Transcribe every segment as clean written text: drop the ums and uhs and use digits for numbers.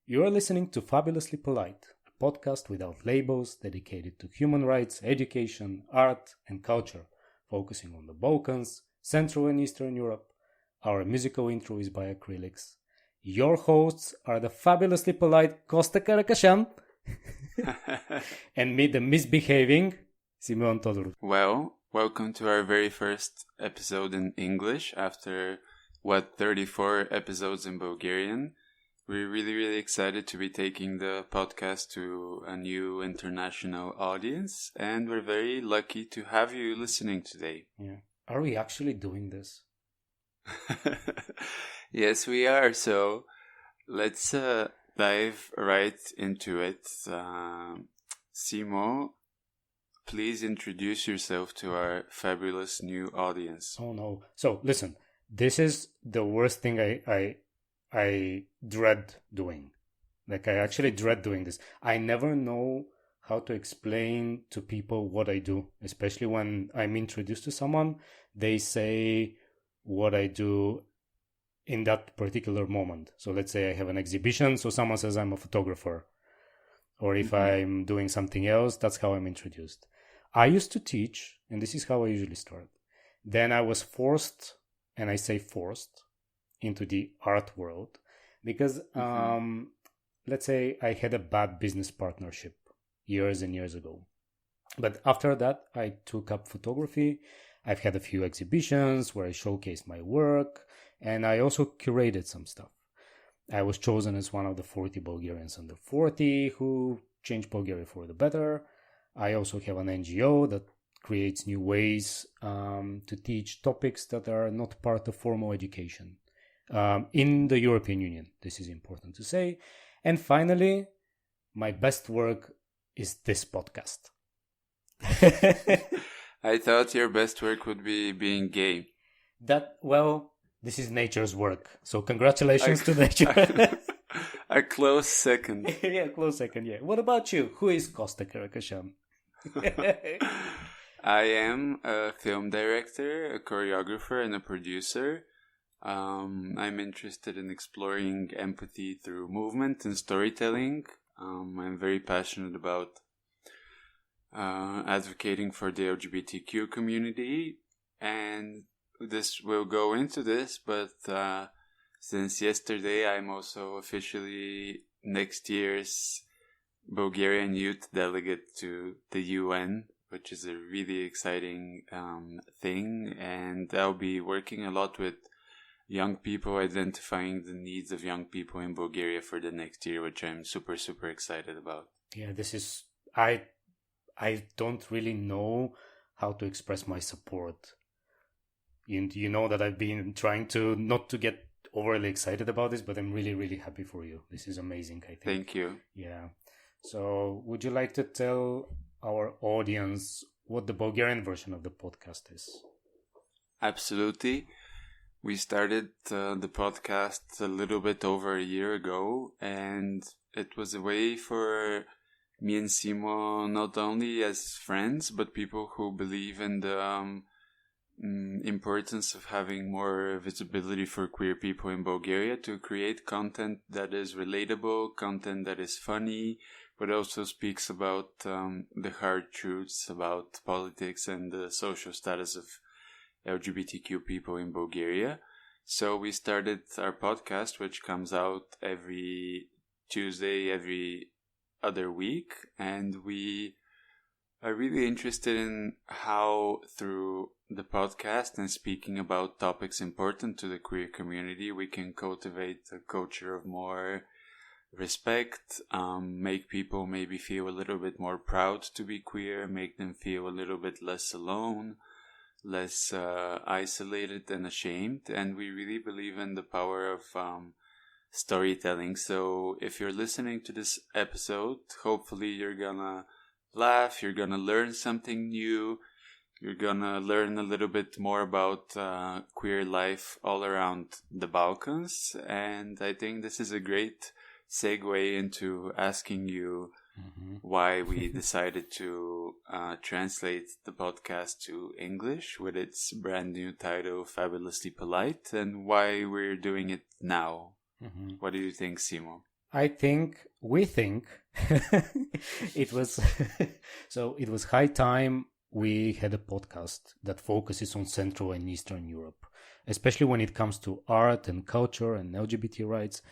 You are listening to Fabulously Polite, a podcast without labels dedicated to human rights, education, art, and culture, focusing on the Balkans, Central and Eastern Europe. Our musical intro is by Acrylics. Your hosts are the fabulously polite Kosta Karakashyan and me, the misbehaving Simeon Todorov. Well, welcome to our very first episode in English after, 34 episodes in Bulgarian. We're really excited to be taking the podcast to a new international audience, and we're very lucky to have you listening today. Yeah. Are we actually doing this? Yes, we are. So let's dive right into it. Simo, please introduce yourself to our fabulous new audience. Oh no. So listen, this is the worst thing I dread doing. Like, I actually dread doing this. I never know how to explain to people what I do, especially when I'm introduced to someone. They say what I do in that particular moment. So let's say I have an exhibition, so someone says I'm a photographer. Or if I'm doing something else, that's how I'm introduced. I used to teach, and this is how I usually start. Then I was forced, and I say forced, into the art world because let's say I had a bad business partnership years and years ago. But after that, I took up photography. I've had a few exhibitions where I showcased my work, and I also curated some stuff. I was chosen as one of the 40 Bulgarians under 40 who changed Bulgaria for the better. I also have an NGO that creates new ways to teach topics that are not part of formal education. In the European Union, this is important to say. And finally, my best work is this podcast. I thought your best work would be being gay. This is nature's work. So congratulations to nature. A close second. Yeah, close second, yeah. What about you? Who is Kosta Karakashyan? I am a film director, a choreographer, and a producer. I'm interested in exploring empathy through movement and storytelling. I'm very passionate about advocating for the LGBTQ community, and this will go into this, but since yesterday I'm also officially next year's Bulgarian youth delegate to the UN, which is a really exciting thing, and I'll be working a lot with young people, identifying the needs of young people in Bulgaria for the next year, which I'm super excited about. Yeah, this is... I don't really know how to express my support. You know that I've been trying to not to get overly excited about this, but I'm really happy for you. This is amazing, I think. Thank you. Yeah. So would you like to tell our audience what the Bulgarian version of the podcast is? Absolutely. We started the podcast a little bit over a year ago, and it was a way for me and Simo, not only as friends, but people who believe in the importance of having more visibility for queer people in Bulgaria, to create content that is relatable, content that is funny, but also speaks about the hard truths about politics and the social status of LGBTQ people in Bulgaria. So we started our podcast, which comes out every Tuesday, every other week, and we are really interested in how through the podcast and speaking about topics important to the queer community, we can cultivate a culture of more respect, make people maybe feel a little bit more proud to be queer, make them feel a little bit less alone, less isolated and ashamed. And we really believe in the power of storytelling. So if you're listening to this episode, hopefully you're gonna laugh, you're gonna learn something new, you're gonna learn a little bit more about queer life all around the Balkans. And I think this is a great segue into asking you why we decided to translate the podcast to English with its brand new title, Fabulously Polite, and why we're doing it now. What do you think, Simo? we think it was it was high time we had a podcast that focuses on Central and Eastern Europe, especially when it comes to art and culture and LGBT rights.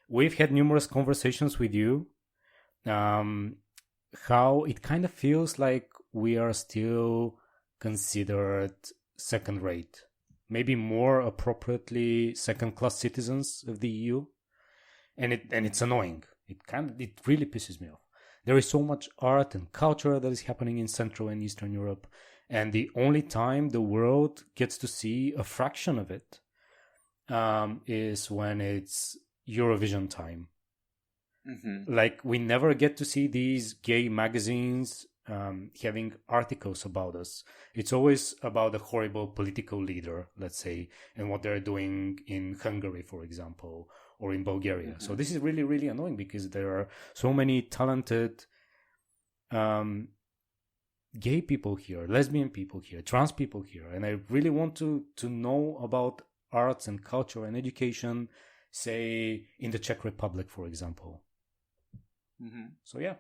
We've had numerous conversations with you. How it kind of feels like we are still considered second rate, maybe more appropriately second class citizens of the EU. And it's annoying. It really pisses me off. There is so much art and culture that is happening in Central and Eastern Europe, and the only time the world gets to see a fraction of it is when it's Eurovision time. Mm-hmm. Like, we never get to see these gay magazines having articles about us. It's always about a horrible political leader, let's say, and what they're doing in Hungary, for example, or in Bulgaria. Mm-hmm. So this is really, really annoying because there are so many talented gay people here, lesbian people here, trans people here. And I really want to know about arts and culture and education, say, in the Czech Republic, for example. Mm-hmm. So yeah,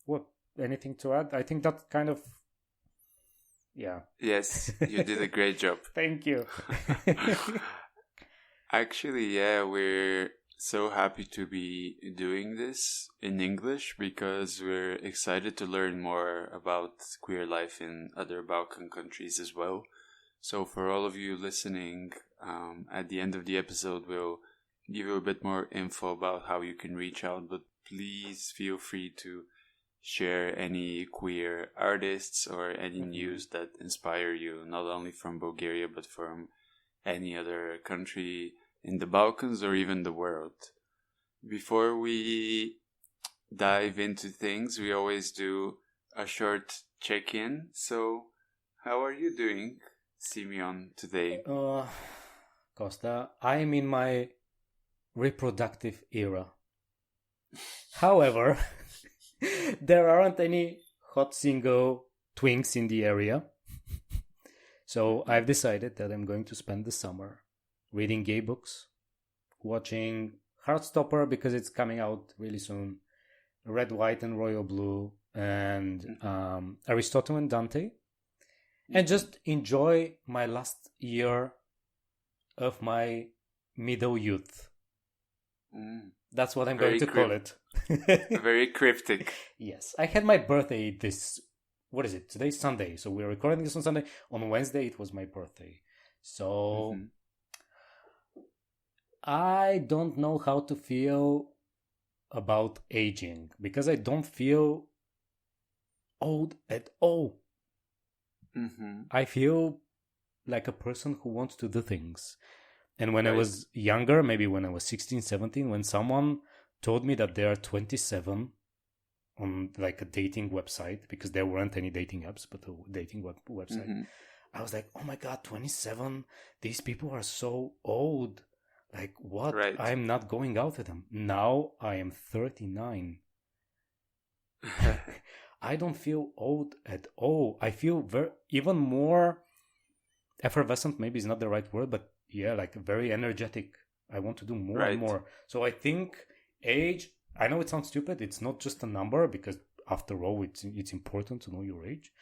what? Anything to add? I think that kind of, yeah. Yes, you did a great job. Thank you. Actually, yeah, we're so happy to be doing this in English because we're excited to learn more about queer life in other Balkan countries as well. So for all of you listening, at the end of the episode, we'll give you a bit more info about how you can reach out, but please feel free to share any queer artists or any news that inspire you, not only from Bulgaria, but from any other country in the Balkans or even the world. Before we dive into things, we always do a short check-in. So, how are you doing, Simeon, today? Kosta, I'm in my reproductive era. However, there aren't any hot single twinks in the area. So I've decided that I'm going to spend the summer reading gay books, watching Heartstopper because it's coming out really soon, Red, White, and Royal Blue, and Aristotle and Dante, and just enjoy my last year of my middle youth. That's what I'm going to call it. Very cryptic. Yes. I had my birthday what is it? Today's Sunday. So we're recording this on Sunday. On Wednesday, it was my birthday. So I don't know how to feel about aging because I don't feel old at all. Mm-hmm. I feel like a person who wants to do things. And when I was younger, maybe when I was 16, 17, when someone told me that they are 27 on like a dating website, because there weren't any dating apps, but a dating website, I was like, oh my God, 27? These people are so old. Like, what? Right. I'm not going out with them. Now I am 39. I don't feel old at all. I feel even more effervescent, maybe is not the right word, but yeah, like very energetic. I want to do more and more. So I think age, I know it sounds stupid. It's not just a number because after all, it's important to know your age.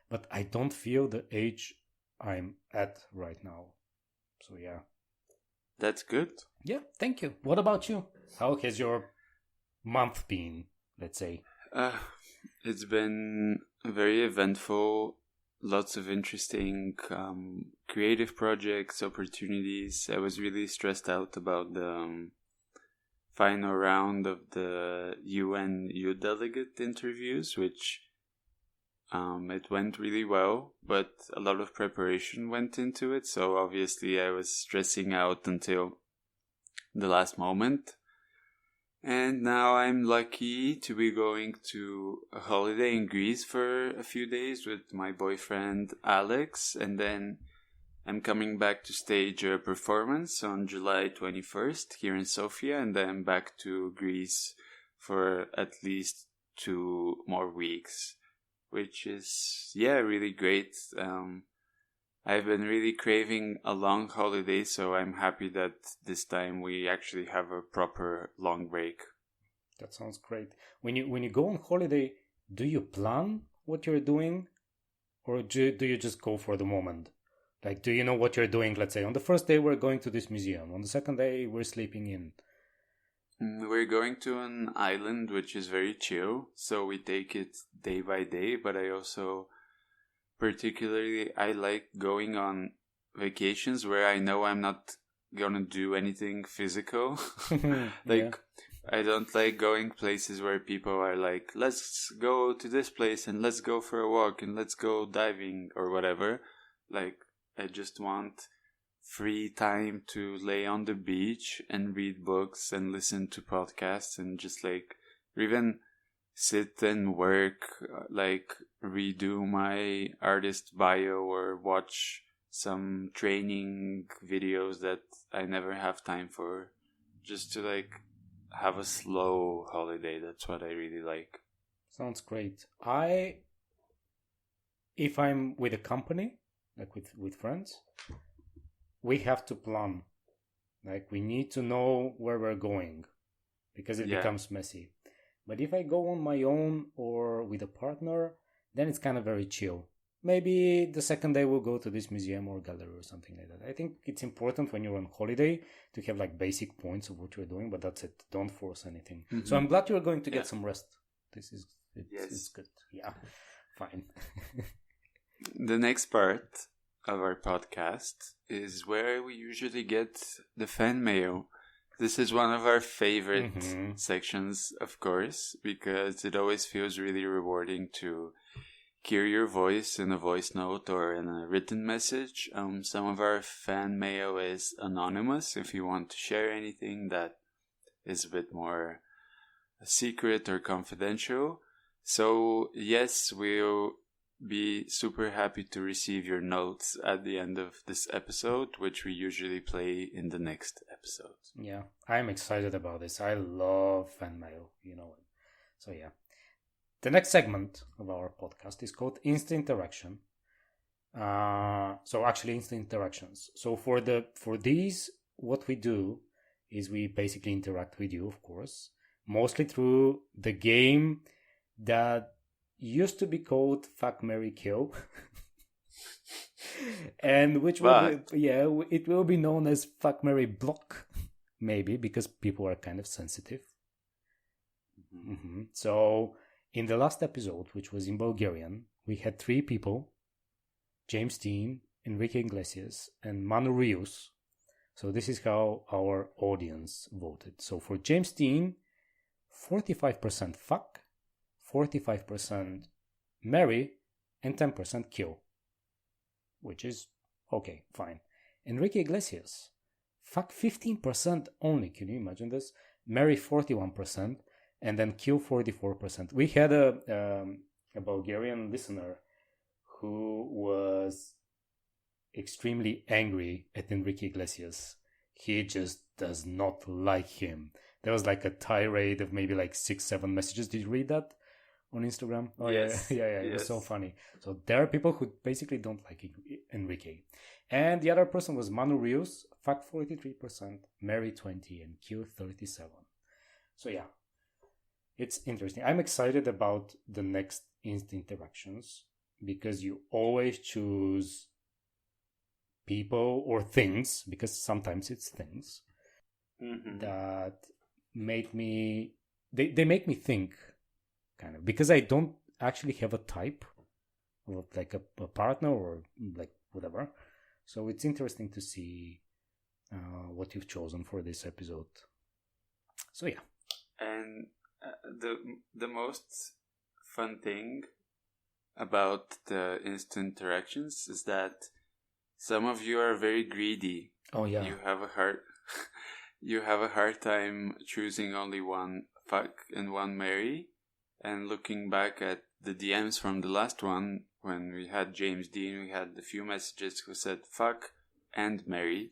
But I don't feel the age I'm at right now. So yeah. That's good. Yeah, thank you. What about you? How has your month been, let's say? It's been very eventful. Lots of interesting creative projects, opportunities. I was really stressed out about the final round of the UN Youth Delegate interviews, which it went really well, but a lot of preparation went into it. So obviously I was stressing out until the last moment. And now I'm lucky to be going to a holiday in Greece for a few days with my boyfriend Alex. And then I'm coming back to stage a performance on July 21st here in Sofia. And then back to Greece for at least 2 more weeks, which is, really great. I've been really craving a long holiday, so I'm happy that this time we actually have a proper long break. That sounds great. When you go on holiday, do you plan what you're doing, or do you just go for the moment? Like, do you know what you're doing? Let's say on the first day we're going to this museum. On the second day we're sleeping in. We're going to an island which is very chill, so we take it day by day. But I also particularly I like going on vacations where I know I'm not gonna do anything physical. Like, I don't like going places where people are like, let's go to this place and let's go for a walk and let's go diving or whatever. Like, I just want free time to lay on the beach and read books and listen to podcasts and just like, or even sit and work, like redo my artist bio or watch some training videos that I never have time for, just to like have a slow holiday. That's what I really like. Sounds great. If I'm with a company, like with friends, we have to plan. Like, we need to know where we're going, because it becomes messy. But if I go on my own or with a partner, then it's kind of very chill. Maybe the second day we'll go to this museum or gallery or something like that. I think it's important when you're on holiday to have like basic points of what you're doing, but that's it. Don't force anything. Mm-hmm. So I'm glad you're going to get some rest. It's good. Yeah, fine. The next part of our podcast is where we usually get the fan mail. This is one of our favorite sections, of course, because it always feels really rewarding to hear your voice in a voice note or in a written message. Some of our fan mail is anonymous. If you want to share anything that is a bit more secret or confidential. So yes, we'll be super happy to receive your notes at the end of this episode, which we usually play in the next episode. Yeah, I'm excited about this. I love fan mail, you know. So yeah. The next segment of our podcast is called Instant Interaction. So actually instant interactions. So for these, what we do is we basically interact with you, of course, mostly through the game that used to be called Fuck, Marry, Kill. And which will be, it will be known as Fuck, Marry, Block, maybe, because people are kind of sensitive. So in the last episode, which was in Bulgarian, we had 3 people: James Dean, Enrique Iglesias, and Manu Rios. So this is how our audience voted. So for James Dean, 45% fuck, 45% marry, and 10% kill. Which is okay, fine. Enrique Iglesias, fuck 15% only. Can you imagine this? Marry 41%, and then kill 44%. We had a Bulgarian listener who was extremely angry at Enrique Iglesias. He just does not like him. There was like a tirade of maybe like 6-7 messages. Did you read that on Instagram? Oh yes. Yeah. It was so funny. So there are people who basically don't like Enrique. And the other person was Manu Rios, fuck 43%, marry 20%, and kill 37%. So yeah, it's interesting. I'm excited about the next instant interactions because you always choose people or things, because sometimes it's things that make me, they make me think, kind of, because I don't actually have a type of like a partner or like whatever. So it's interesting to see what you've chosen for this episode. So yeah. And the most fun thing about the instant interactions is that some of you are very greedy. Oh yeah. You have a hard time choosing only one fuck and one marry. And looking back at the DMs from the last one, when we had James Dean, we had a few messages who said fuck and marry.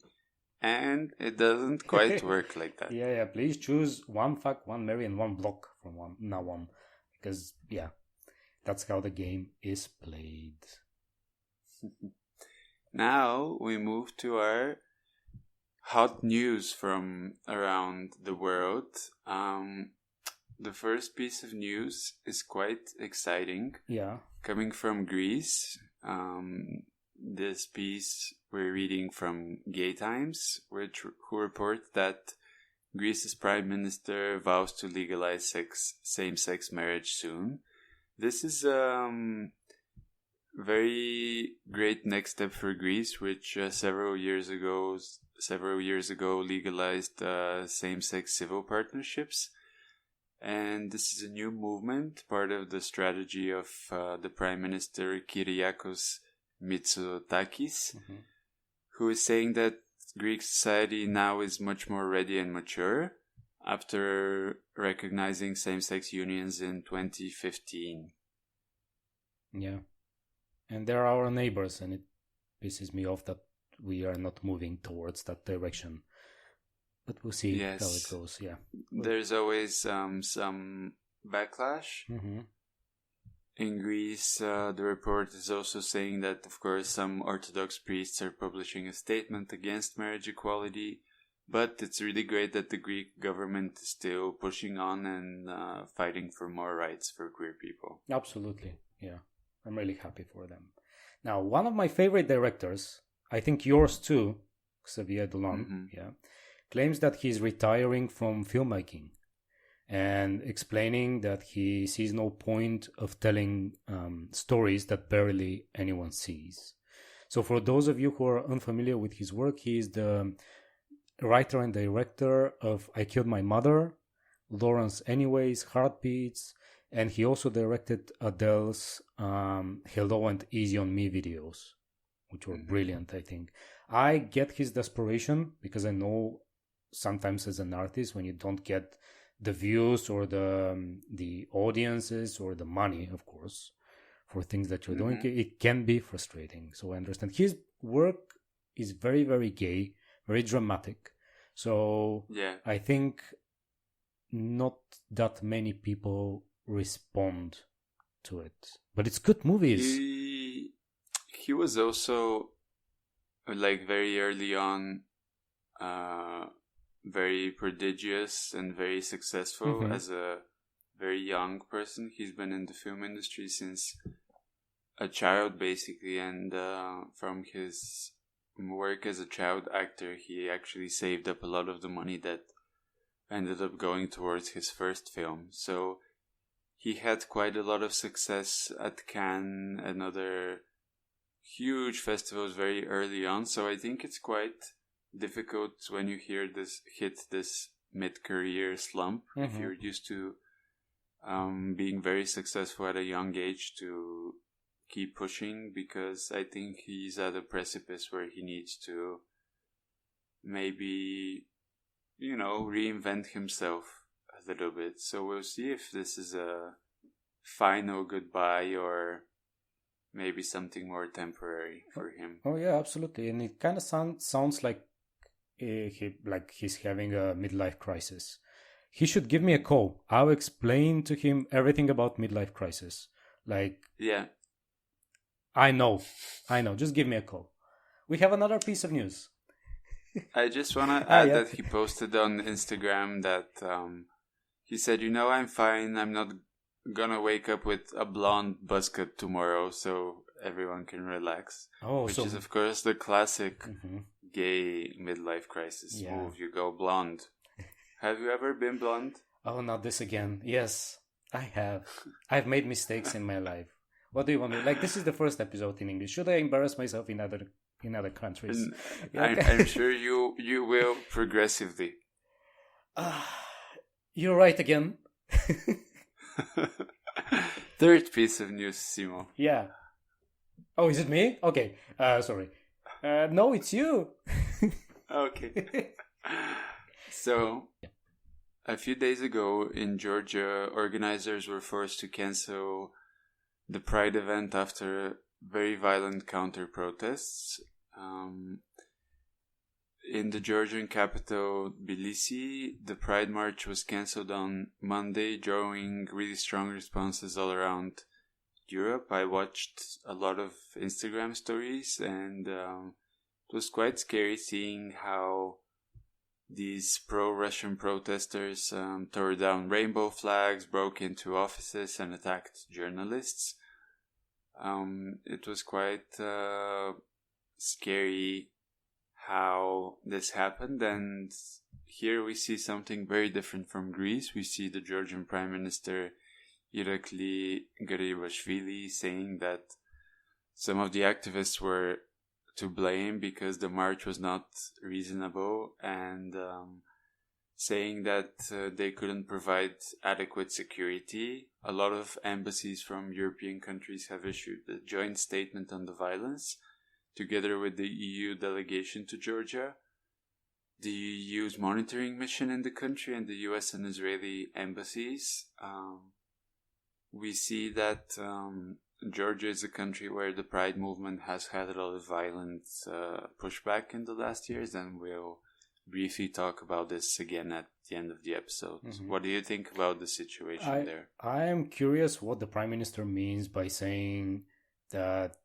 And it doesn't quite work like that. Yeah. Please choose one fuck, one marry, and one block from now on. Because, yeah, that's how the game is played. Now we move to our hot news from around the world. the first piece of news is quite exciting. Yeah. Coming from Greece, this piece we're reading from Gay Times, who report that Greece's prime minister vows to legalize same-sex marriage soon. This is very great next step for Greece, which several years ago legalized same-sex civil partnerships. And this is a new movement, part of the strategy of the Prime Minister Kyriakos Mitsotakis, who is saying that Greek society now is much more ready and mature after recognizing same-sex unions in 2015. Yeah. And they're our neighbors, and it pisses me off that we are not moving towards that direction. But we'll see how it goes, yeah. There's always some backlash. In Greece, the report is also saying that, of course, some Orthodox priests are publishing a statement against marriage equality, but it's really great that the Greek government is still pushing on and fighting for more rights for queer people. Absolutely, yeah. I'm really happy for them. Now, one of my favorite directors, I think yours too, Xavier Dolan, claims that he's retiring from filmmaking and explaining that he sees no point of telling stories that barely anyone sees. So for those of you who are unfamiliar with his work, he is the writer and director of I Killed My Mother, Lawrence Anyways, Heartbeats, and he also directed Adele's Hello and Easy on Me videos, which were brilliant, I think. I get his desperation because I know sometimes as an artist, when you don't get the views or the audiences or the money, of course, for things that you're doing, it can be frustrating. So I understand. His work is very, very gay, very dramatic. So I think not that many people respond to it. But it's good movies. He was also, like, very early on, very prodigious and very successful as a very young person. He's been in the film industry since a child, basically, and from his work as a child actor, he actually saved up a lot of the money that ended up going towards his first film. So he had quite a lot of success at Cannes and other huge festivals very early on. So I think it's quite difficult when you hit this mid-career slump, if you're used to being very successful at a young age, to keep pushing, because I think he's at a precipice where he needs to maybe, reinvent himself a little bit. So we'll see if this is a final goodbye or maybe something more temporary for him. Oh yeah, absolutely. And it kind of sounds like he's having a midlife crisis. He should give me a call. I'll explain to him everything about midlife crisis. I know. Just give me a call. We have another piece of news. I just want to add that he posted on Instagram that he said, I'm fine. I'm not gonna wake up with a blonde buzz cut tomorrow, so everyone can relax. Which is, of course, the classic gay midlife crisis move. You go blonde. Have you ever been blonde? Oh, not this again. Yes, I have. I've made mistakes in my life. What do you want me? Like, this is the first episode in English. Should I embarrass myself in other countries? I'm sure you will progressively. You're right again. Third piece of news, Simo. Yeah. Oh, is it me? Okay. Sorry. No, it's you. Okay. So, a few days ago in Georgia, organizers were forced to cancel the Pride event after very violent counter-protests. In the Georgian capital, Tbilisi, the Pride March was cancelled on Monday, drawing really strong responses all around Europe. I watched a lot of Instagram stories, and it was quite scary seeing how these pro-Russian protesters tore down rainbow flags, broke into offices, and attacked journalists. It was quite scary how this happened, and here we see something very different from Greece. We see the Georgian Prime Minister Irakli Garibashvili saying that some of the activists were to blame because the march was not reasonable, and saying that they couldn't provide adequate security. A lot of embassies from European countries have issued a joint statement on the violence, together with the EU delegation to Georgia, the EU's monitoring mission in the country, and the US and Israeli embassies. We see that Georgia is a country where the Pride movement has had a lot of violent pushback in the last years, and we'll briefly talk about this again at the end of the episode. Mm-hmm. What do you think about the situation there? I am curious what the Prime Minister means by saying that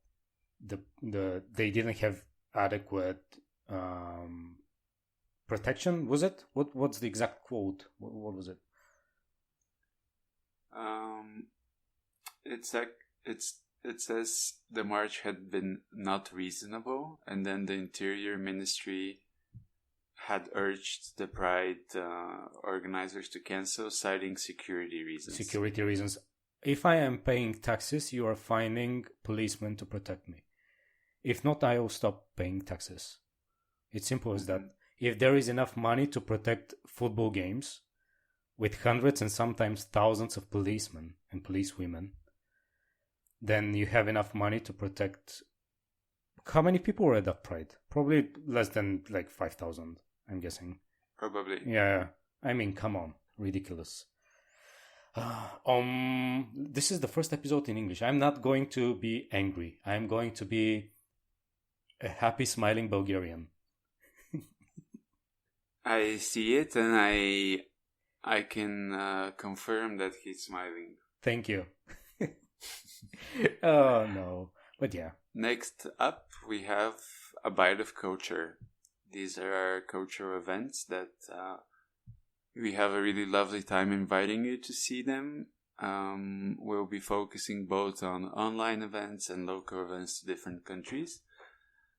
they didn't have adequate protection. Was it? What's the exact quote? What was it? It says the march had been not reasonable, and then the Interior Ministry had urged the Pride organizers to cancel, citing security reasons. Security reasons. If I am paying taxes, you are finding policemen to protect me. If not, I will stop paying taxes. It's simple as that. If there is enough money to protect football games with hundreds and sometimes thousands of policemen and policewomen, then you have enough money to protect... How many people were at that Pride? Probably less than 5,000, I'm guessing. Probably. Yeah. I mean, come on. Ridiculous. This is the first episode in English. I'm not going to be angry. I'm going to be a happy, smiling Bulgarian. I see it, and I can confirm that he's smiling. Thank you. Oh, no. But yeah. Next up, we have a bite of culture. These are our culture events that we have a really lovely time inviting you to see them. We'll be focusing both on online events and local events to different countries.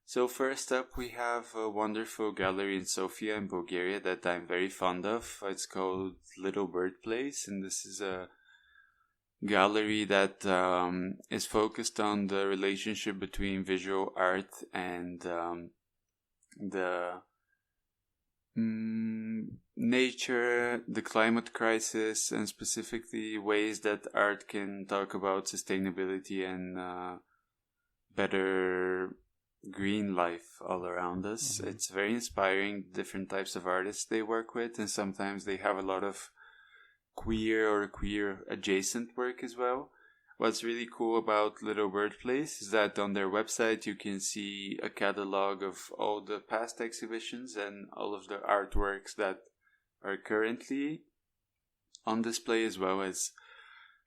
So first up, we have a wonderful gallery in Sofia in Bulgaria that I'm very fond of. It's called Little Bird Place, and this is a gallery that is focused on the relationship between visual art and the nature, the climate crisis, and specifically ways that art can talk about sustainability and better green life all around us. Mm-hmm. It's very inspiring, different types of artists they work with, and sometimes they have a lot of queer or queer adjacent work as well. What's really cool about Little Bird Place is that on their website you can see a catalog of all the past exhibitions and all of the artworks that are currently on display, as well as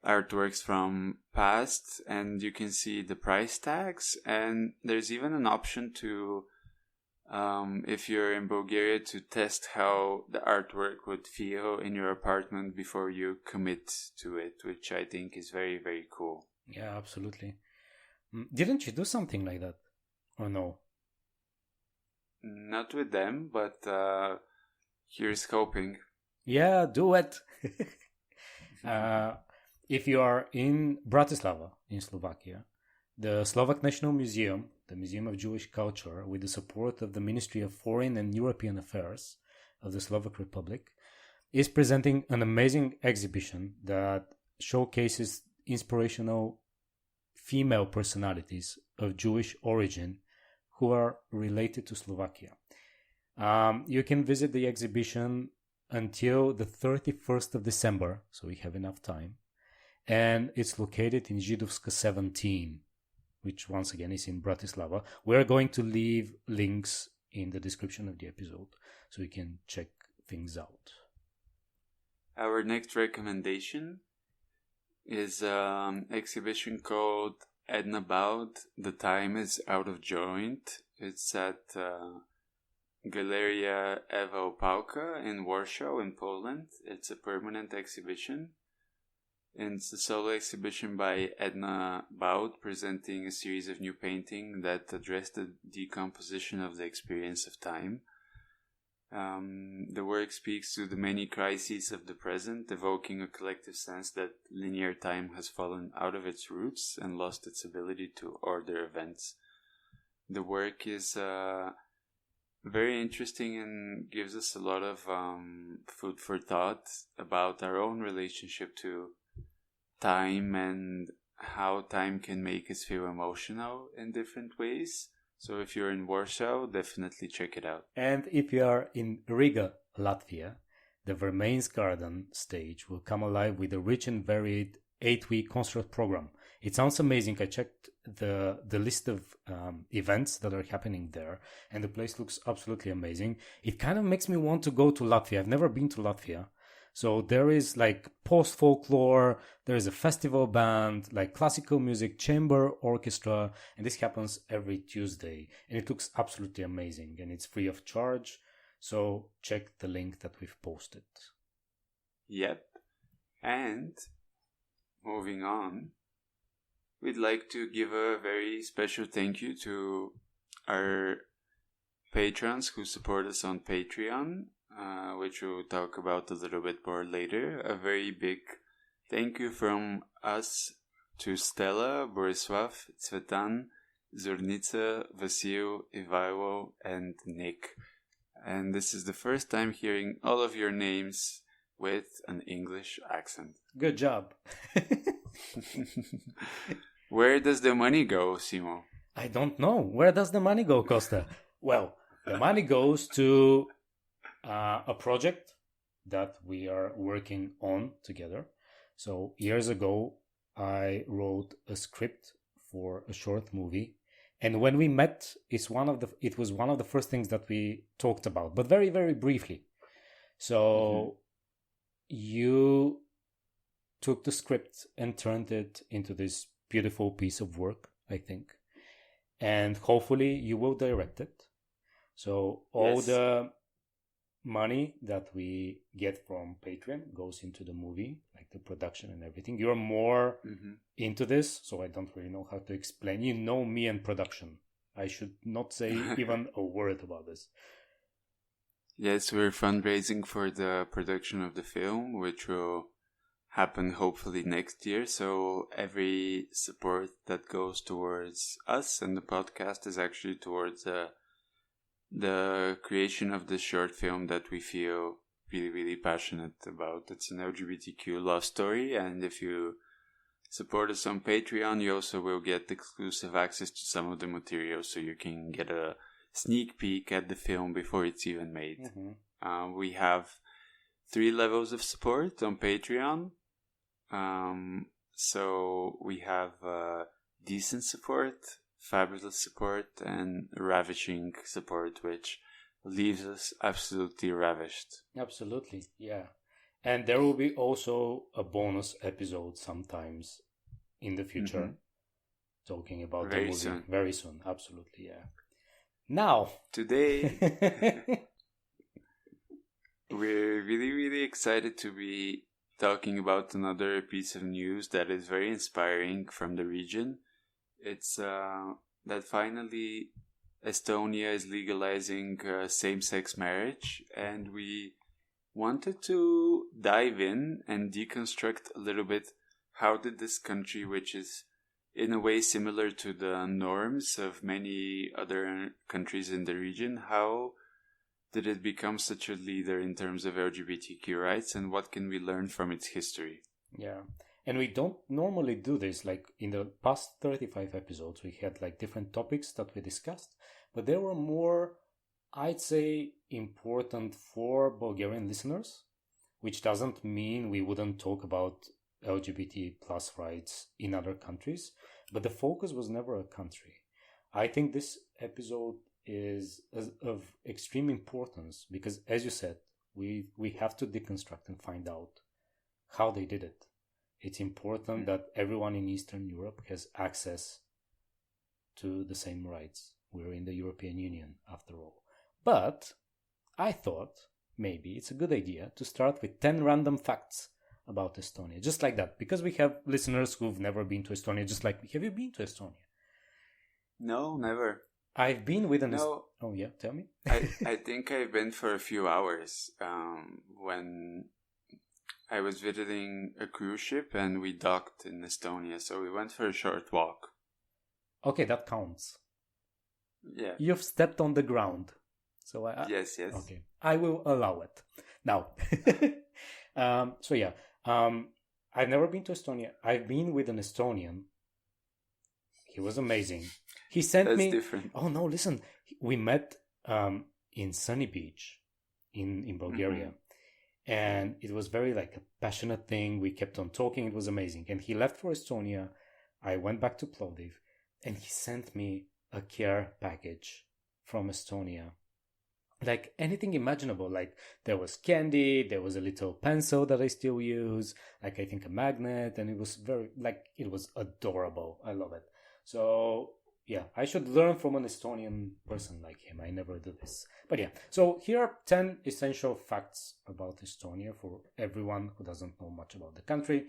artworks from past, and you can see the price tags, and there's even an option to if you're in Bulgaria, to test how the artwork would feel in your apartment before you commit to it, which I think is very, very cool. Yeah, absolutely. Didn't you do something like that? Or no? Not with them, but here's hoping. Yeah, do it! If you are in Bratislava, in Slovakia, the Slovak National Museum, the Museum of Jewish Culture, with the support of the Ministry of Foreign and European Affairs of the Slovak Republic, is presenting an amazing exhibition that showcases inspirational female personalities of Jewish origin who are related to Slovakia. You can visit the exhibition until the 31st of December, so we have enough time, and it's located in Židovska 17, which once again is in Bratislava. We're going to leave links in the description of the episode so you can check things out. Our next recommendation is an exhibition called Edna Baud, The Time is Out of Joint. It's at Galeria Ewa Opałka in Warsaw in Poland. It's a permanent exhibition. And it's a solo exhibition by Edna Baud, presenting a series of new paintings that address the decomposition of the experience of time. The work speaks to the many crises of the present, evoking a collective sense that linear time has fallen out of its roots and lost its ability to order events. The work is very interesting and gives us a lot of food for thought about our own relationship to time and how time can make us feel emotional in different ways. So if you're in Warsaw, definitely check it out. And if you are in Riga, Latvia, the Vermains Garden stage will come alive with a rich and varied 8-week concert program. It sounds amazing. I checked the list of events that are happening there, and the place looks absolutely amazing. It kind of makes me want to go to Latvia. I've never been to Latvia. So there is like post-folklore, there is a festival band, like classical music, chamber orchestra, and this happens every Tuesday. And it looks absolutely amazing, and it's free of charge. So check the link that we've posted. Yep. And moving on, we'd like to give a very special thank you to our patrons who support us on Patreon, which we'll talk about a little bit more later. A very big thank you from us to Stella, Borisław, Cvetan, Zornica, Vasil, Ivailo, and Nick. And this is the first time hearing all of your names with an English accent. Good job. Where does the money go, Simo? I don't know. Where does the money go, Kosta? Well, the money goes to a project that we are working on together. So years ago, I wrote a script for a short movie. And when we met, it was one of the first things that we talked about, but very, very briefly. So you took the script and turned it into this beautiful piece of work, I think. And hopefully you will direct it. So all the money that we get from Patreon goes into the movie, like the production and everything. You're more into this, so I don't really know how to explain. You know me and production. I should not say even a word about this. Yes, we're fundraising for the production of the film, which will happen hopefully next year. So every support that goes towards us and the podcast is actually towards the creation of this short film that we feel really, really passionate about. It's an LGBTQ love story, and if you support us on Patreon, you also will get exclusive access to some of the material, so you can get a sneak peek at the film before it's even made. We have 3 levels of support on Patreon. So we have decent support, fabulous support, and ravishing support, which leaves us absolutely ravished. Absolutely, yeah. And there will be also a bonus episode sometimes in the future, talking about the movie. Soon. Very soon, absolutely, yeah. Now, today, we're really, really excited to be talking about another piece of news that is very inspiring from the region. It's that finally Estonia is legalizing same-sex marriage, and we wanted to dive in and deconstruct a little bit how did this country, which is in a way similar to the norms of many other countries in the region, how did it become such a leader in terms of LGBTQ rights, and what can we learn from its history? Yeah. And we don't normally do this. Like in the past 35 episodes, we had like different topics that we discussed, but they were more, I'd say, important for Bulgarian listeners, which doesn't mean we wouldn't talk about LGBT plus rights in other countries, but the focus was never a country. I think this episode is of extreme importance because, as you said, we have to deconstruct and find out how they did it. It's important that everyone in Eastern Europe has access to the same rights. We're in the European Union, after all. But I thought maybe it's a good idea to start with 10 random facts about Estonia, just like that, because we have listeners who've never been to Estonia, just like me. Have you been to Estonia? No, never. I've been with an... No. Oh, yeah, tell me. I think I've been for a few hours when I was visiting a cruise ship and we docked in Estonia, so we went for a short walk. Okay, that counts. Yeah. You've stepped on the ground. So Yes. Okay, I will allow it. Now, I've never been to Estonia. I've been with an Estonian. He was amazing. He sent me... That's different. Oh, no, listen. We met in Sunny Beach in Bulgaria. Mm-hmm. And it was very like a passionate thing. We kept on talking. It was amazing. And he left for Estonia. I went back to Plovdiv. And he sent me a care package from Estonia. Like anything imaginable. Like there was candy. There was a little pencil that I still use. Like I think a magnet. And it was it was adorable. I love it. So... yeah, I should learn from an Estonian person like him. I never do this. But yeah, so here are 10 essential facts about Estonia for everyone who doesn't know much about the country.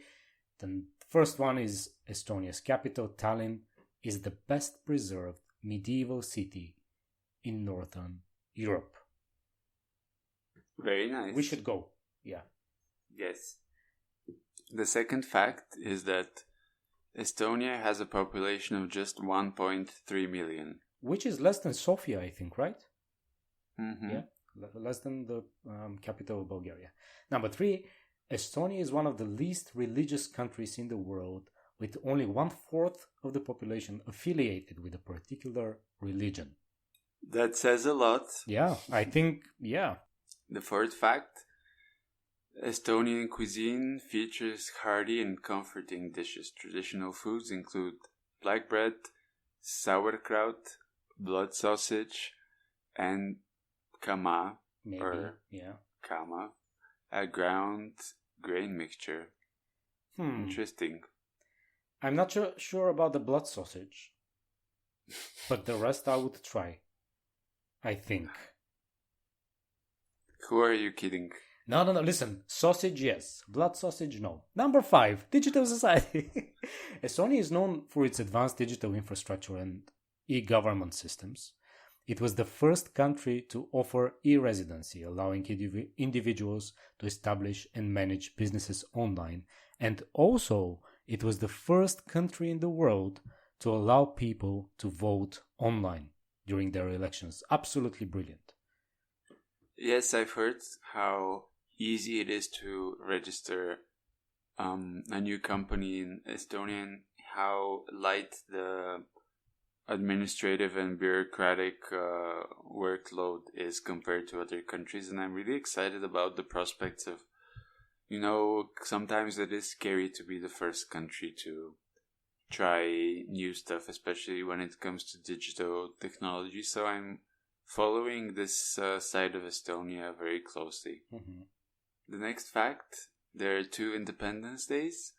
The first one is Estonia's capital, Tallinn, is the best preserved medieval city in Northern Europe. Very nice. We should go. Yeah. Yes. The second fact is that Estonia has a population of just 1.3 million. Which is less than Sofia, I think, right? Mm-hmm. Yeah, less than the capital of Bulgaria. Number 3, Estonia is one of the least religious countries in the world, with only 1/4 of the population affiliated with a particular religion. That says a lot. Yeah, I think, yeah. The fourth fact, Estonian cuisine features hearty and comforting dishes. Traditional foods include black bread, sauerkraut, blood sausage, and kama, kama, a ground grain mixture. Interesting. I'm not sure about the blood sausage, but the rest I would try. I think. Who are you kidding? No, listen. Sausage, yes. Blood sausage, no. Number 5, digital society. Estonia is known for its advanced digital infrastructure and e-government systems. It was the first country to offer e-residency, allowing individuals to establish and manage businesses online. And also, it was the first country in the world to allow people to vote online during their elections. Absolutely brilliant. Yes, I've heard how easy it is to register a new company in Estonia and how light the administrative and bureaucratic workload is compared to other countries. And I'm really excited about the prospects of, sometimes it is scary to be the first country to try new stuff, especially when it comes to digital technology. So I'm following this side of Estonia very closely. Mm-hmm. The next fact, there are 2 Independence Days,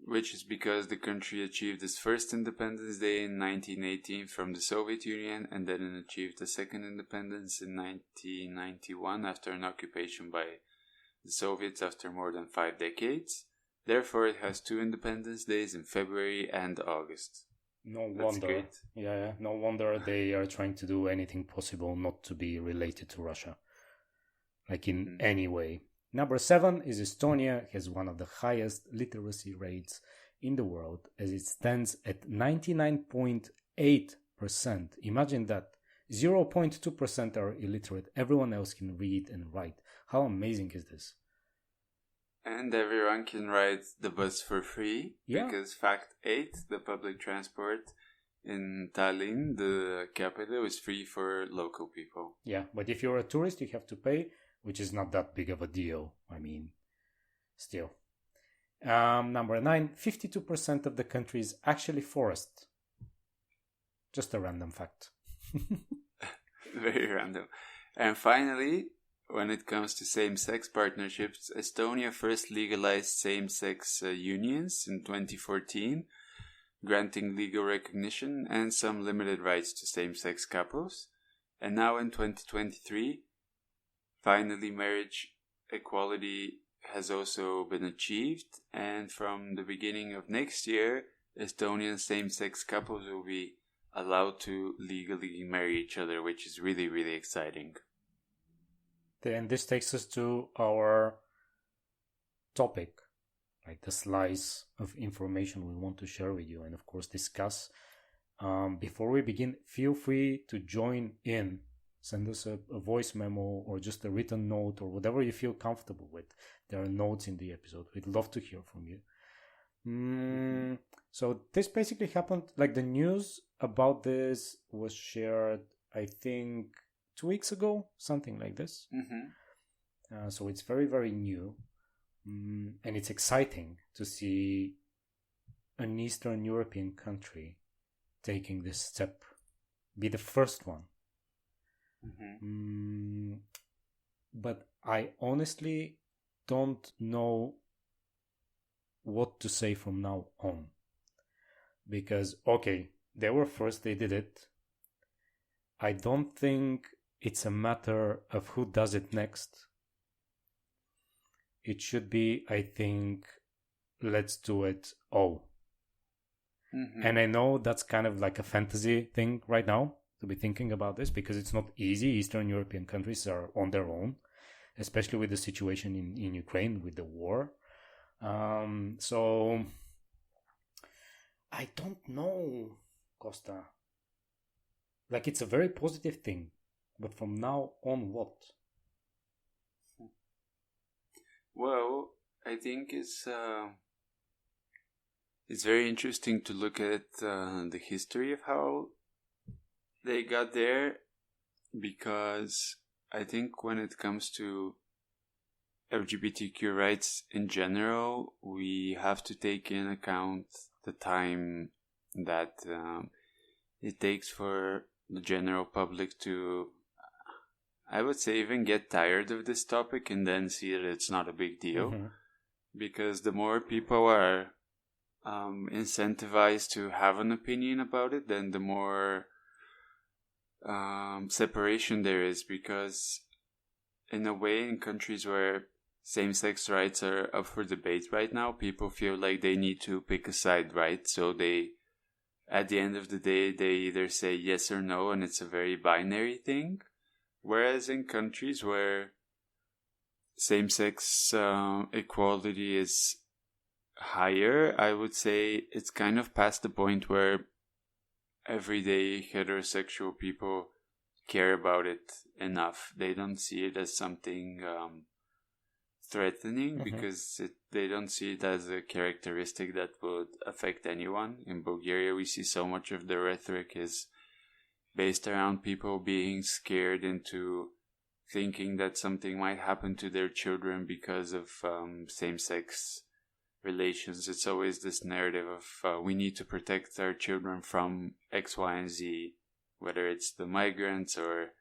which is because the country achieved its first Independence Day in 1918 from the Soviet Union and then achieved the second independence in 1991 after an occupation by the Soviets after more than 5 decades. Therefore, it has 2 Independence Days in February and August. No wonder. Great. Yeah, no wonder they are trying to do anything possible not to be related to Russia. Like in any way. Number 7 is Estonia has one of the highest literacy rates in the world, as it stands at 99.8%. Imagine that. 0.2% are illiterate. Everyone else can read and write. How amazing is this? And everyone can ride the bus for free. Yeah. Because fact 8, the public transport in Tallinn, the capital, is free for local people. Yeah, but if you're a tourist, you have to pay, which is not that big of a deal. I mean, still. Number 9, 52% of the country is actually forest. Just a random fact. Very random. And finally, when it comes to same-sex partnerships, Estonia first legalized same-sex unions in 2014, granting legal recognition and some limited rights to same-sex couples. And now in 2023, finally marriage equality has also been achieved. And from the beginning of next year, Estonian same-sex couples will be allowed to legally marry each other, which is really, really exciting. And this takes us to our topic, like the slice of information we want to share with you and, of course, discuss. Before we begin, feel free to join in. Send us a voice memo or just a written note or whatever you feel comfortable with. There are notes in the episode. We'd love to hear from you. So this basically happened, like the news about this was shared, I think, 2 weeks ago, something like this. So it's very, very new. And it's exciting to see an Eastern European country taking this step, be the first one. But I honestly don't know what to say from now on. Because, okay, they were first, they did it. I don't think it's a matter of who does it next. It should be, I think, let's do it all. And I know that's kind of like a fantasy thing right now to be thinking about this, because it's not easy. Eastern European countries are on their own, especially with the situation in Ukraine with the war. So I don't know, Kosta. Like, it's a very positive thing, but from now on, what? Well, I think it's very interesting to look at the history of how they got there, because I think when it comes to LGBTQ rights in general, we have to take in account the time that it takes for the general public to, I would say, even get tired of this topic and then see that it's not a big deal. Because the more people are incentivized to have an opinion about it, then the more separation there is. Because in a way, in countries where same-sex rights are up for debate right now, people feel like they need to pick a side, right? So they, at the end of the day, they either say yes or no, and it's a very binary thing. Whereas in countries where same-sex equality is higher, I would say it's kind of past the point where everyday heterosexual people care about it enough. They don't see it as something threatening, because they don't see it as a characteristic that would affect anyone. In Bulgaria, we see so much of the rhetoric is based around people being scared into thinking that something might happen to their children because of same-sex relations. It's always this narrative of we need to protect our children from X, Y, and Z, whether it's the migrants or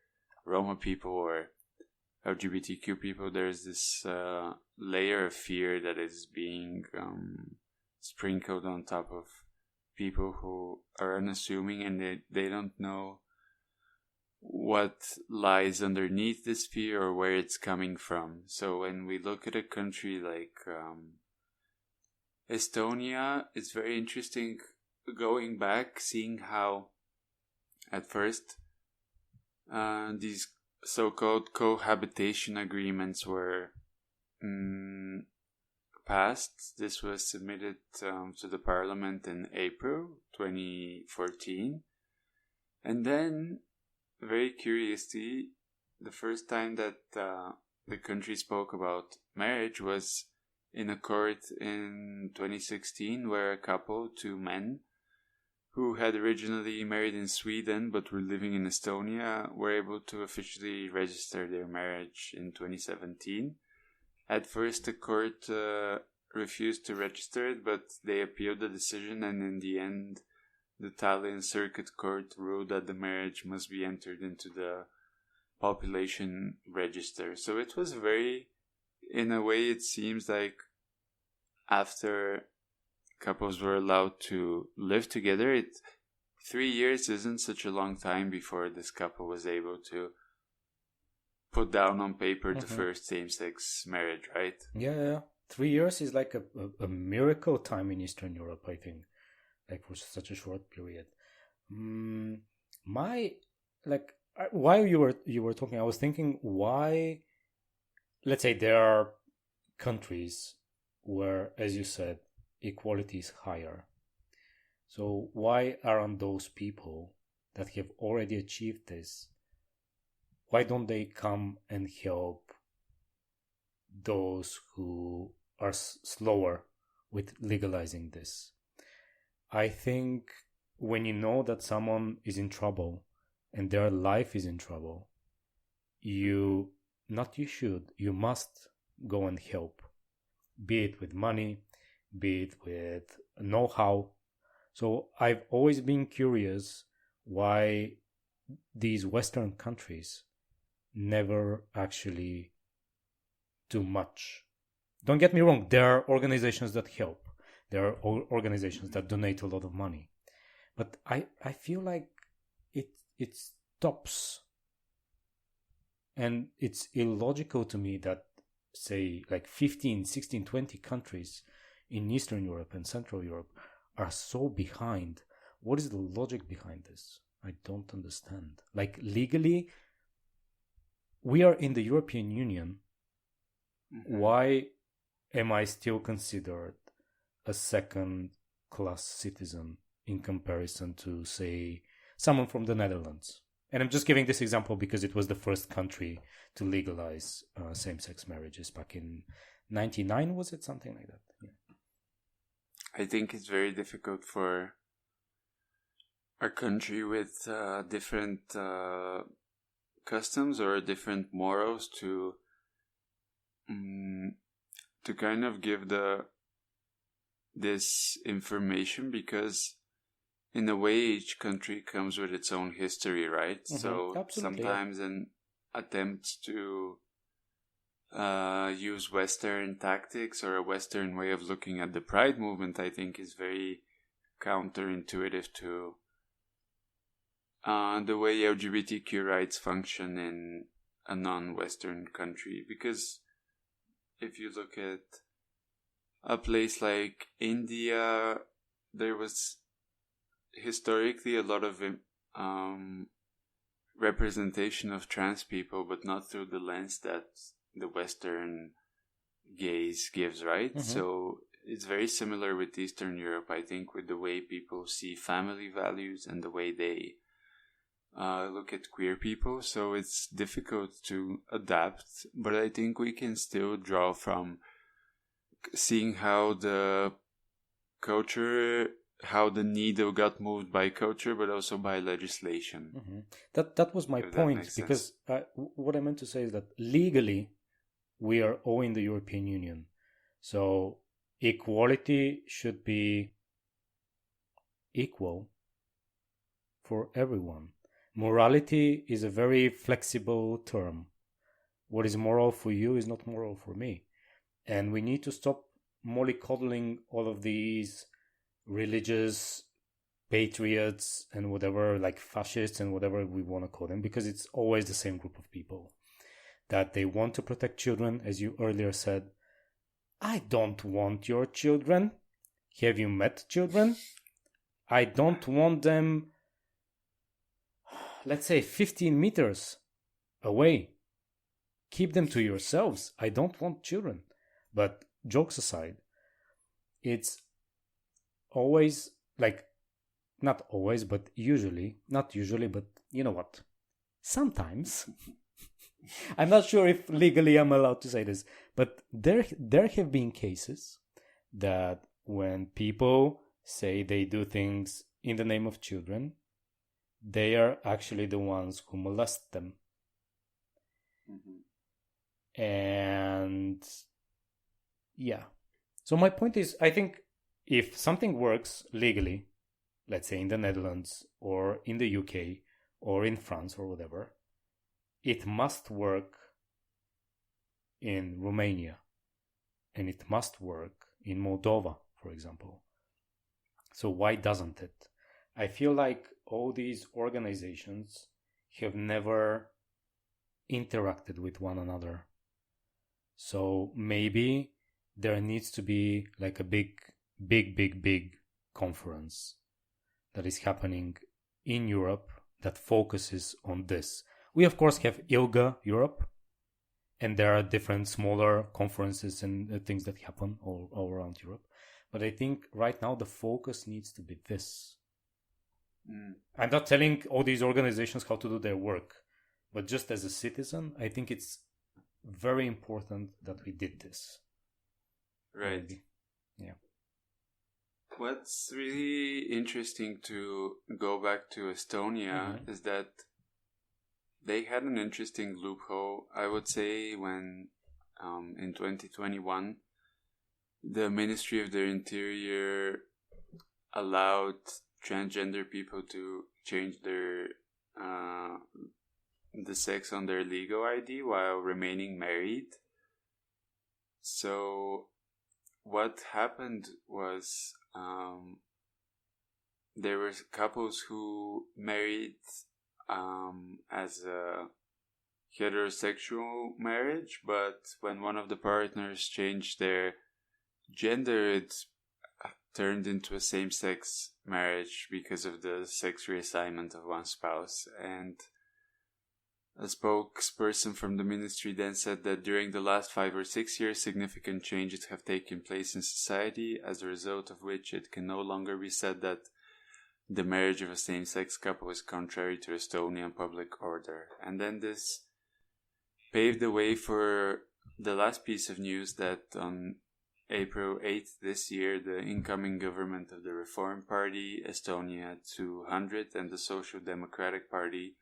Roma people or LGBTQ people. There's this layer of fear that is being sprinkled on top of people who are unassuming, and they don't know what lies underneath this fear or where it's coming from. So when we look at a country like Estonia, it's very interesting going back, seeing how at first these so-called cohabitation agreements were passed. This was submitted to the parliament in April 2014. And then, very curiously, the first time that the country spoke about marriage was in a court in 2016, where a couple, two men, who had originally married in Sweden but were living in Estonia, were able to officially register their marriage in 2017. At first, the court refused to register it, but they appealed the decision, and in the end, the Tallinn Circuit Court ruled that the marriage must be entered into the population register. So it was very, in a way, it seems like after couples were allowed to live together, it 3 years isn't such a long time before this couple was able to put down on paper the first same-sex marriage, right? Yeah. 3 years is like a miracle time in Eastern Europe, I think, like for such a short period. While you were talking, I was thinking, why, let's say there are countries where, as you said, equality is higher. So why aren't those people that have already achieved this, why don't they come and help those who are slower with legalizing this? I think when you know that someone is in trouble and their life is in trouble, you must go and help, be it with money, be it with know-how. So I've always been curious why these Western countries never actually do much. Don't get me wrong, there are organizations that help. There are organizations that donate a lot of money. But I feel like it stops. And it's illogical to me that, say, like 15, 16, 20 countries in Eastern Europe and Central Europe are so behind. What is the logic behind this? I don't understand. Like, legally, we are in the European Union. Why am I still considered a second-class citizen in comparison to, say, someone from the Netherlands? And I'm just giving this example because it was the first country to legalize same-sex marriages back in 99, was it? Something like that. Yeah. I think it's very difficult for a country with different customs or different morals to kind of give this information, because in a way each country comes with its own history, right? So absolutely, sometimes an attempt to use Western tactics or a Western way of looking at the Pride movement, I think, is very counterintuitive to the way LGBTQ rights function in a non-Western country. Because if you look at a place like India, there was historically a lot of representation of trans people, but not through the lens that the Western gaze gives, right? So it's very similar with Eastern Europe, I think, with the way people see family values and the way they look at queer people. So it's difficult to adapt, but I think we can still draw from seeing how the culture, how the needle got moved by culture, but also by legislation. That was my point, because what I meant to say is that legally we are all in the European Union, so equality should be equal for everyone. Morality is a very flexible term. What is moral for you is not moral for me. And we need to stop mollycoddling all of these religious patriots and whatever, like fascists and whatever we want to call them, because it's always the same group of people that they want to protect children, as you earlier said. I don't want your children. Have you met children? I don't want them, let's say, 15 meters away. Keep them to yourselves. I don't want children. But jokes aside, it's always, like, not always, but usually, not usually, but you know what? Sometimes, I'm not sure if legally I'm allowed to say this, but there have been cases that when people say they do things in the name of children, they are actually the ones who molest them. And yeah. So my point is, I think if something works legally, let's say in the Netherlands or in the UK or in France or whatever, it must work in Romania, and it must work in Moldova, for example. So why doesn't it? I feel like all these organizations have never interacted with one another. So maybe there needs to be like a big conference that is happening in Europe that focuses on this. We of course have ILGA Europe, and there are different smaller conferences and things that happen all around Europe. But I think right now the focus needs to be this. I'm not telling all these organizations how to do their work, but just as a citizen, I think it's very important that we did this. Right. Maybe. Yeah. What's really interesting to go back to Estonia is that they had an interesting loophole, I would say, when in 2021 the Ministry of the Interior allowed transgender people to change their the sex on their legal ID while remaining married. So what happened was there were couples who married as a heterosexual marriage, but when one of the partners changed their gender, it turned into a same-sex marriage because of the sex reassignment of one spouse. And a spokesperson from the ministry then said that during the last 5 or 6 years, significant changes have taken place in society, as a result of which it can no longer be said that the marriage of a same-sex couple is contrary to Estonian public order. And then this paved the way for the last piece of news that on April 8th this year, the incoming government of the Reform Party, Estonia 200, and the Social Democratic Party,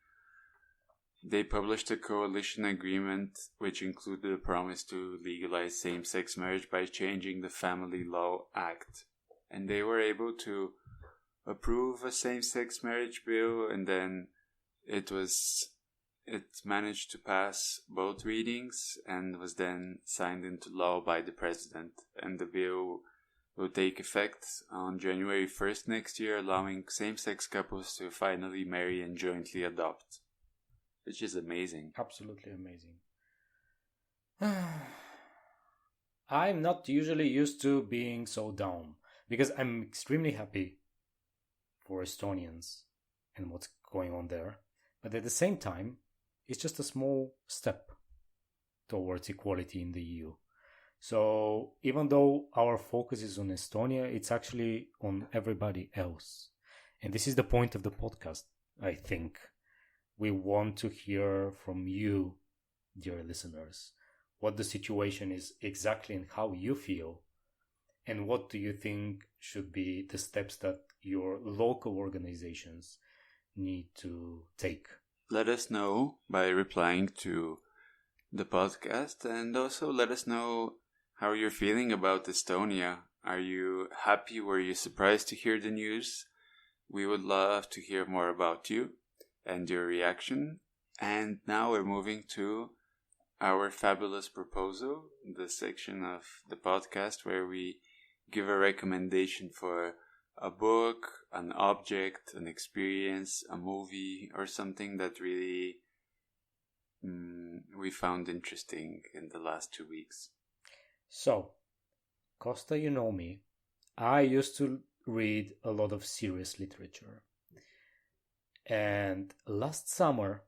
they published a coalition agreement which included a promise to legalize same-sex marriage by changing the Family Law Act. And they were able to approve a same-sex marriage bill, and then it managed to pass both readings and was then signed into law by the president. And the bill will take effect on January 1st next year, allowing same-sex couples to finally marry and jointly adopt, which is amazing. Absolutely amazing. I'm not usually used to being so down because I'm extremely happy for Estonians and what's going on there. But at the same time, it's just a small step towards equality in the EU. So even though our focus is on Estonia, it's actually on everybody else. And this is the point of the podcast, I think. We want to hear from you, dear listeners, what the situation is exactly and how you feel. And what do you think should be the steps that your local organizations need to take? Let us know by replying to the podcast, and also let us know how you're feeling about Estonia. Are you happy? Were you surprised to hear the news? We would love to hear more about you and your reaction. And now we're moving to our fabulous proposal, the section of the podcast where we give a recommendation for a book, an object, an experience, a movie, or something that really we found interesting in the last 2 weeks. So, Kosta, you know me. I used to read a lot of serious literature. And last summer,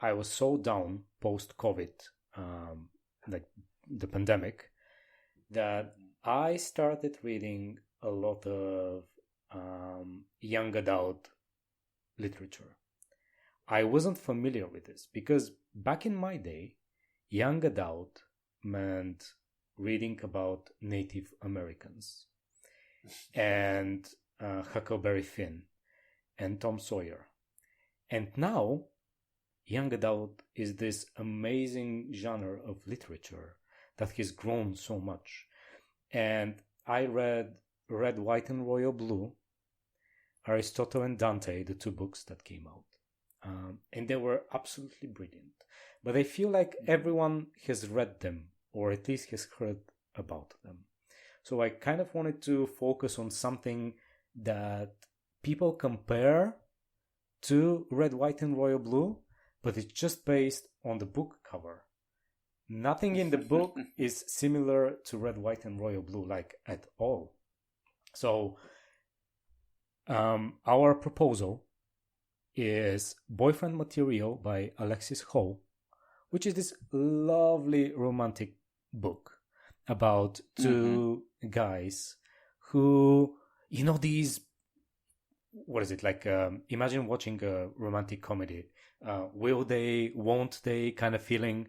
I was so down post-COVID, like the pandemic, that I started reading a lot of young adult literature. I wasn't familiar with this because back in my day, young adult meant reading about Native Americans and Huckleberry Finn and Tom Sawyer. And now, young adult is this amazing genre of literature that has grown so much. And I read Red, White, and Royal Blue, Aristotle and Dante, the 2 books that came out. And they were absolutely brilliant. But I feel like everyone has read them, or at least has heard about them. So I kind of wanted to focus on something that people compare to Red, White, and Royal Blue, but it's just based on the book cover. Nothing in the book is similar to Red, White, and Royal Blue, like at all. So, our proposal is Boyfriend Material by Alexis Ho, which is this lovely romantic book about two guys who, these, what is it, like, imagine watching a romantic comedy. Will they, won't they kind of feeling.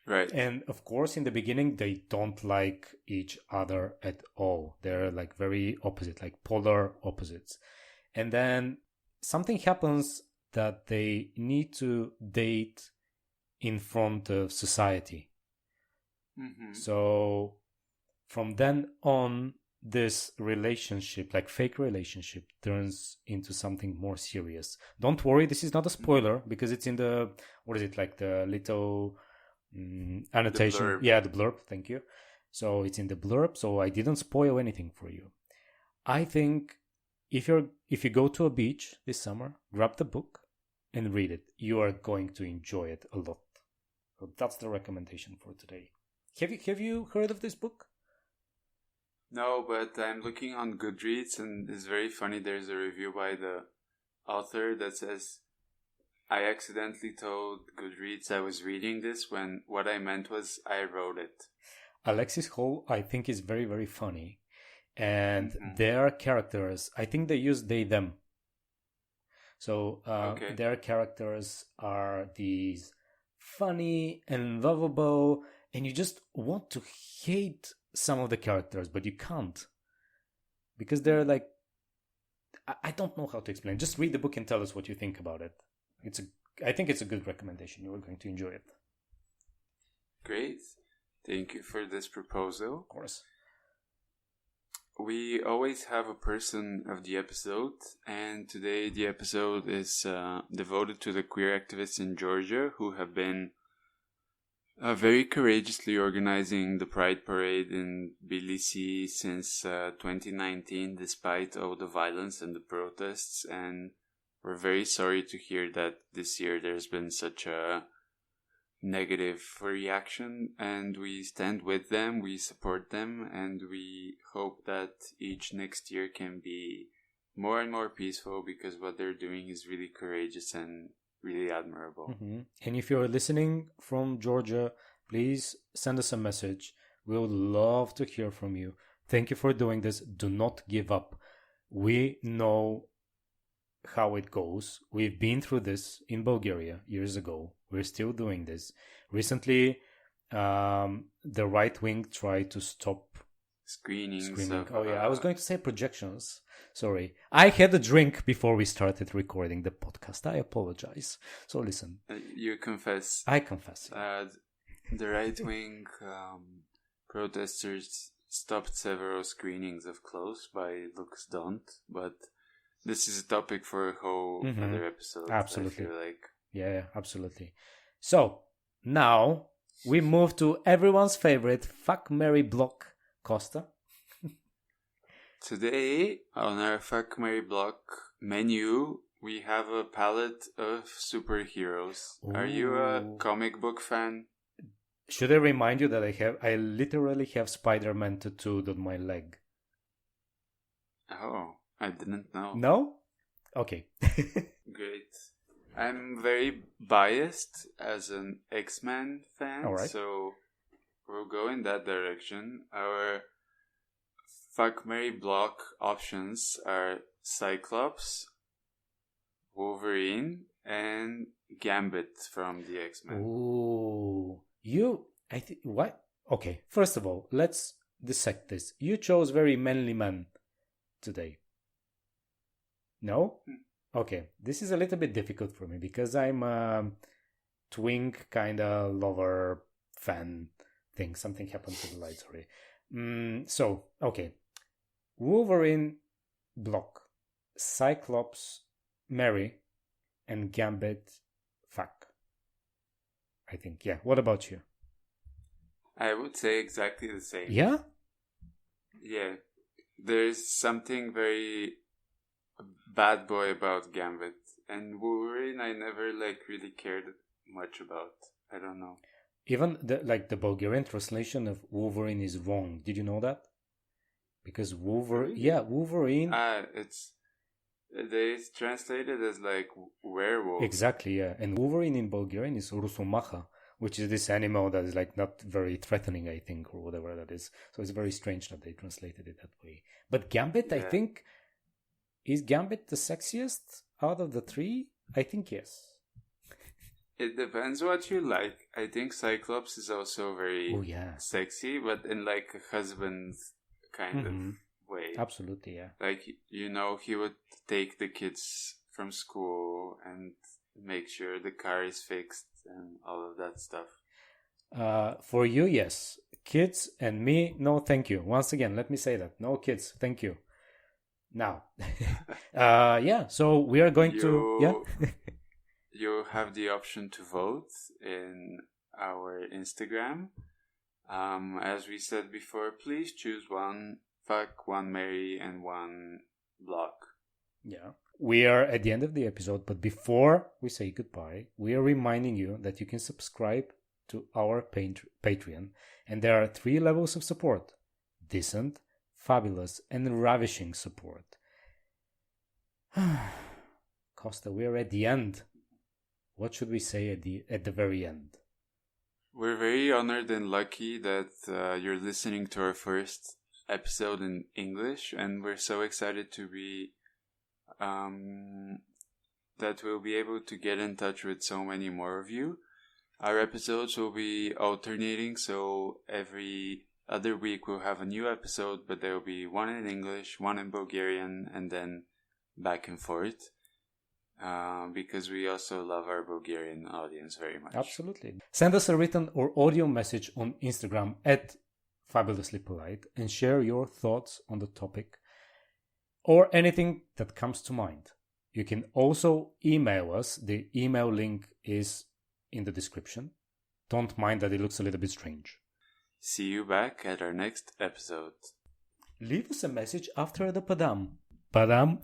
Right. And of course, in the beginning, they don't like each other at all. They're like very opposite, like polar opposites. And then something happens that they need to date in front of society. So from then on, this relationship, like fake relationship, turns into something more serious. Don't worry, this is not a spoiler because it's in the, what is it, like the little annotation. The blurb, thank you. So it's in the blurb, so I didn't spoil anything for you. I think if you go to a beach this summer, grab the book and read it. You are going to enjoy it a lot. So that's the recommendation for today. Have you heard of this book? No, but I'm looking on Goodreads, and it's very funny. There's a review by the author that says, I accidentally told Goodreads I was reading this when what I meant was I wrote it. Alexis Ho, I think, is very, very funny. And their characters, I think they use they, them. So their characters are these funny and lovable, and you just want to hate some of the characters, but you can't. Because they're like, I don't know how to explain. Just read the book and tell us what you think about it. I think it's a good recommendation. You are going to enjoy it. Great. Thank you for this proposal. Of course. We always have a person of the episode, and today the episode is devoted to the queer activists in Georgia who have been very courageously organizing the Pride Parade in Tbilisi since 2019, despite all the violence and the protests, and we're very sorry to hear that this year there's been such a negative reaction, and we stand with them, we support them, and we hope that each next year can be more and more peaceful, because what they're doing is really courageous and really admirable. And if you're listening from Georgia, please send us a message. We would love to hear from you. Thank you for doing this. Do not give up. We know how it goes. We've been through this in Bulgaria years ago. We're still doing this. Recently, the right wing tried to stop screenings. I was going to say projections. Sorry. I had a drink before we started recording the podcast. I apologize. So listen. You confess. I confess. The right wing protesters stopped several screenings of Close by Lux Don't, but this is a topic for a whole other episode. Absolutely. I feel like. Yeah, absolutely. So, now we move to everyone's favorite Fuck, Marry, Block, Kosta. Today, on our Fuck, Marry, Block menu, we have a palette of superheroes. Ooh. Are you a comic book fan? Should I remind you that I literally have Spider-Man tattooed on my leg? Oh, I didn't know. No? Okay. Great. I'm very biased as an X-Men fan, right. So we'll go in that direction. Our Fuck, Marry, Block options are Cyclops, Wolverine, and Gambit from the X-Men. Ooh. What? Okay, first of all, let's dissect this. You chose very manly man today. No? Okay, this is a little bit difficult for me because I'm a twink kind of lover fan thing. Something happened to the light, sorry. So, okay. Wolverine, Block. Cyclops, Mary. And Gambit, fuck. I think, yeah. What about you? I would say exactly the same. Yeah? Yeah. There's something very bad boy about Gambit. And Wolverine, I never really cared much about. I don't know. Even the Bulgarian translation of Wolverine is wrong. Did you know that? Because Wolverine. They translated as werewolf. Exactly, yeah. And Wolverine in Bulgarian is Rusumacha, which is this animal that is not very threatening, I think, or whatever that is. So it's very strange that they translated it that way. But Gambit, I think, is Gambit the sexiest out of the three? I think yes. It depends what you like. I think Cyclops is also very sexy, but in a husband kind of way. Absolutely, yeah. He would take the kids from school and make sure the car is fixed and all of that stuff. For you, yes. Kids and me, no thank you. Once again, let me say that. No kids, thank you. Now. So we are going to... Yeah? You have the option to vote in our Instagram. As we said before, please choose one fuck, one marry, and one block. Yeah. We are at the end of the episode, but before we say goodbye, we are reminding you that you can subscribe to our Patreon, and there are 3 levels of support: decent, fabulous, and ravishing support. Kosta, we are at the end. What should we say at the very end? We're very honored and lucky that you're listening to our first episode in English, and we're so excited to be that we'll be able to get in touch with so many more of you. Our episodes will be alternating, so every other week we'll have a new episode, but there will be one in English, one in Bulgarian, and then back and forth. Because we also love our Bulgarian audience very much. Absolutely. Send us a written or audio message on Instagram at Fabulously Polite and share your thoughts on the topic or anything that comes to mind. You can also email us. The email link is in the description. Don't mind that it looks a little bit strange. See you back at our next episode. Leave us a message after the padam. Padam.